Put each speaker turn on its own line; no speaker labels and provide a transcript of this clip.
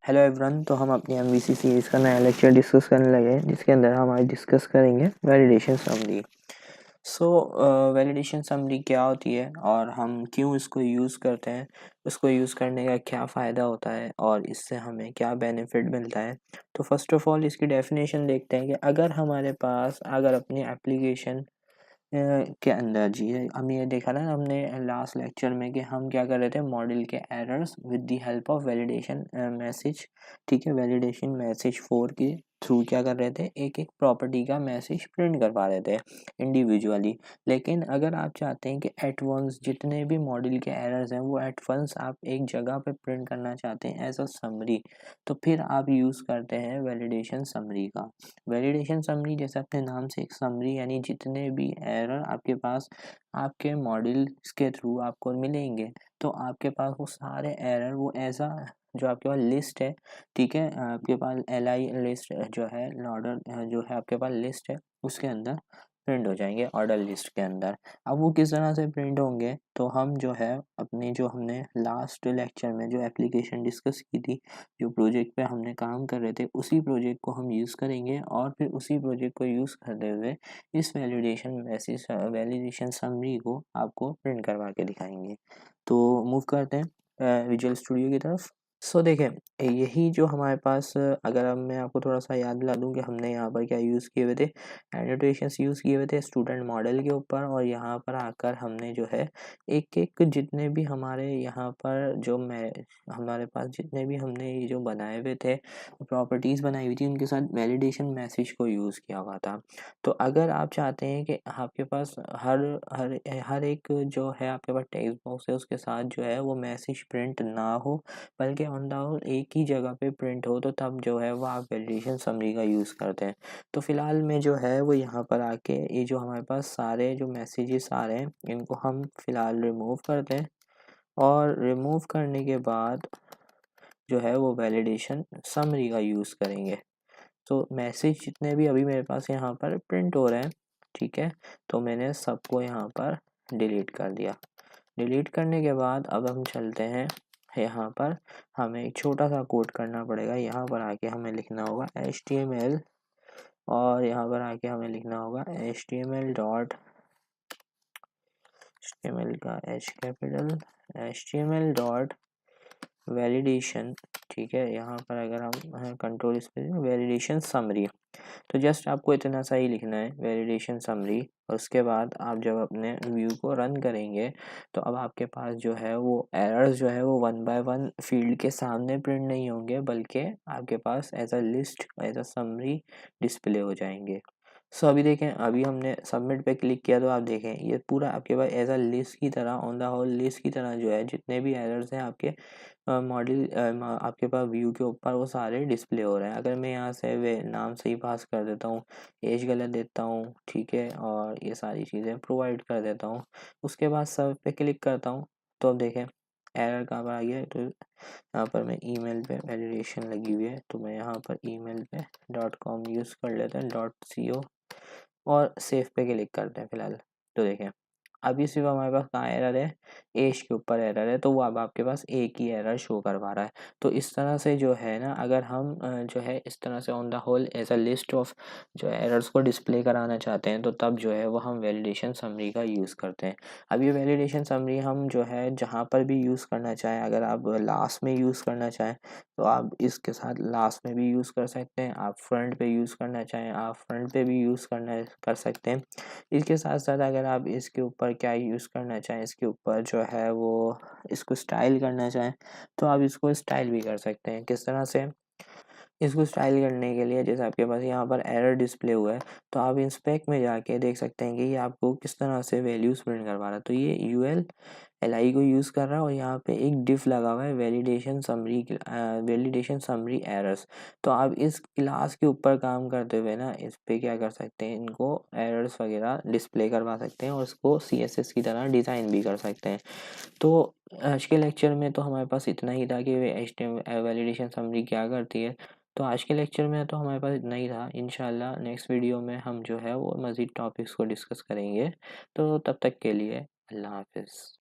Hello everyone, तो हम अपनी MVC सीरीज़ का नया लेक्चर डिस्कस करने लगे हैं, जिसके अंदर हम आज डिस्कस करेंगे वैलिडेशन समरी। वैलिडेशन समरी क्या होती है और हम क्यों इसको यूज़ करते हैं, उसको यूज़ करने का क्या फ़ायदा होता है और इससे हमें क्या बेनिफिट मिलता है। तो फर्स्ट ऑफ ऑल इसकी डेफिनेशन देखते हैं कि अगर अपनी एप्लीकेशन के अंदर जी है, हम ये देखा ना हमने लास्ट लेक्चर में कि हम क्या कर रहे थे, मॉडल के errors with the help of validation message, ठीक है, वैलिडेशन मैसेज 4 के थ्रू क्या कर रहे थे, एक एक प्रॉपर्टी का मैसेज प्रिंट करवा रहे थे इंडिविजुअली। लेकिन अगर आप चाहते हैं कि एट वंस जितने भी मॉडल के एरर्स हैं वो एट वंस आप एक जगह पे प्रिंट करना चाहते हैं एज अ समरी, तो फिर आप यूज़ करते हैं वैलिडेशन समरी का। वैलिडेशन समरी जैसे अपने नाम से एक समरी, यानी जितने भी एरर आपके पास आपके मॉडल्स के थ्रू आपको मिलेंगे, तो आपके पास वो सारे एरर वो ऐसा जो आपके पास लिस्ट है, ठीक है, आपके पास LI लिस्ट जो है, ऑर्डर जो है आपके पास लिस्ट है, उसके अंदर प्रिंट हो जाएंगे ऑर्डर लिस्ट के अंदर। अब वो किस तरह से प्रिंट होंगे, तो हम जो है अपने जो हमने लास्ट लेक्चर में जो एप्लीकेशन डिस्कस की थी, जो प्रोजेक्ट पे हमने काम कर रहे थे, उसी प्रोजेक्ट को हम यूज़ करेंगे और फिर उसी प्रोजेक्ट को यूज़ करते हुए इस वैलिडेशन समरी को आपको प्रिंट करवा के दिखाएंगे। तो मूव करते हैं विजुअल स्टूडियो की तरफ। देखें, यही जो हमारे पास अगर अब मैं आपको थोड़ा सा याद दिला दूं कि हमने यहाँ पर क्या यूज़ किए हुए थे, एनोटेशंस यूज़ किए हुए थे स्टूडेंट मॉडल के ऊपर, और यहाँ पर आकर हमने जो है एक एक जितने भी हमारे यहाँ पर जो मैं हमारे पास जितने भी हमने ये जो बनाए हुए थे प्रॉपर्टीज़ बनाई हुई थी, उनके साथ वैलिडेशन मैसेज को यूज़ किया हुआ था। तो अगर आप चाहते हैं कि आपके पास हर हर हर एक जो है आपके पास टेक्स्ट बॉक्स है, उसके साथ जो है वो मैसेज प्रिंट ना हो, बल्कि ऑन द होल एक ही जगह पे प्रिंट हो, तो तब जो है वो आप वैलिडेशन समरी का यूज़ करते हैं। तो फिलहाल में जो है वो यहाँ पर आके ये जो हमारे पास सारे जो मैसेजेस आ रहे हैं, इनको हम फिलहाल रिमूव करते हैं, और रिमूव करने के बाद जो है वो वैलिडेशन समरी का यूज़ करेंगे। तो मैसेज जितने भी अभी मेरे पास यहाँ पर प्रिंट हो रहे हैं, ठीक है, तो मैंने सबको यहाँ पर डिलीट कर दिया। डिलीट करने के बाद अब हम चलते हैं यहाँ पर, हमें एक छोटा सा कोड करना पड़ेगा। यहाँ पर आके हमें लिखना होगा HTML, और यहाँ पर आके हमें लिखना होगा HTML डॉट HTML का H capital HTML dot validation, ठीक है, यहाँ पर अगर हम कंट्रोल इस पर वैलिडेशन समरी, तो जस्ट आपको इतना सा ही लिखना है वैलिडेशन समरी। उसके बाद आप जब अपने व्यू को रन करेंगे, तो अब आपके पास जो है वो एरर्स जो है वो 1 बाय 1 फील्ड के सामने प्रिंट नहीं होंगे, बल्कि आपके पास as a list as a summary display हो जाएंगे। अभी देखें, अभी हमने सबमिट पे क्लिक किया, तो आप देखें ये पूरा आपके पास एज अ लिस्ट की तरह, ऑन द होल लिस्ट की तरह जो है जितने भी एरर्स हैं आपके मॉडल आपके पास व्यू के ऊपर, वो सारे डिस्प्ले हो रहे हैं। अगर मैं यहाँ से वे नाम से ही पास कर देता हूँ, एज गलत देता हूँ, ठीक है, और ये सारी चीज़ें प्रोवाइड कर देता हूँ, उसके बाद सब पे क्लिक करता हूँ, तो अब देखें एरर कहाँ पर आ गया है। तो यहाँ पर मैं ईमेल पे वैलिडेशन लगी हुई है, तो मैं यहाँ पर ईमेल पे .com यूज़ कर लेते हैं .co, और सेव पे क्लिक करते हैं फिलहाल। तो देखें अभी सिर्फ हमारे पास कहाँ एरर है, एज के ऊपर एरर है, तो वो अब आपके पास एक ही एरर शो करवा रहा है। तो इस तरह से जो है ना, अगर हम जो है इस तरह से on the whole as a list of जो एरर्स को डिस्प्ले कराना चाहते हैं, तो तब जो है वो हम वैलिडेशन समरी का यूज़ करते हैं। अब ये वैलिडेशन समरी हम जो है जहाँ पर भी यूज़ करना चाहें, अगर आप लास्ट में यूज़ करना चाहें तो आप इसके साथ लास्ट में भी यूज़ कर सकते हैं, आप फ्रंट पे यूज़ करना चाहें आप फ्रंट पे भी यूज़ कर सकते हैं। इसके साथ साथ अगर आप इसके ऊपर क्या यूज़ करना चाहें, इसके ऊपर जो है वो इसको स्टाइल करना चाहें, तो आप इसको स्टाइल भी कर सकते हैं। किस तरह से इसको स्टाइल करने के लिए, जैसे आपके पास यहाँ पर एरर डिस्प्ले हुआ है, तो आप इंस्पेक्ट में जाके देख सकते हैं कि ये आपको किस तरह से वैल्यूज़ प्रिंट करवा रहा है। तो ये LI को यूज़ कर रहा है, और यहाँ पे एक डिफ लगा हुआ है वैलिडेशन समरी एरर्स। तो आप इस क्लास के ऊपर काम करते हुए ना, इस पे क्या कर सकते हैं, इनको एरर्स वगैरह डिस्प्ले करवा सकते हैं, और इसको CSS की तरह डिज़ाइन भी कर सकते हैं। तो आज के लेक्चर में तो हमारे पास इतना ही था कि वैलिडेशन समरी क्या करती है। तो आज के लेक्चर में तो हमारे पास इतना ही था। इंशाल्लाह नेक्स्ट वीडियो में हम जो है वो मज़ीद टॉपिक्स को डिस्कस करेंगे। तो तब तक के लिए अल्लाह हाफ़िज़।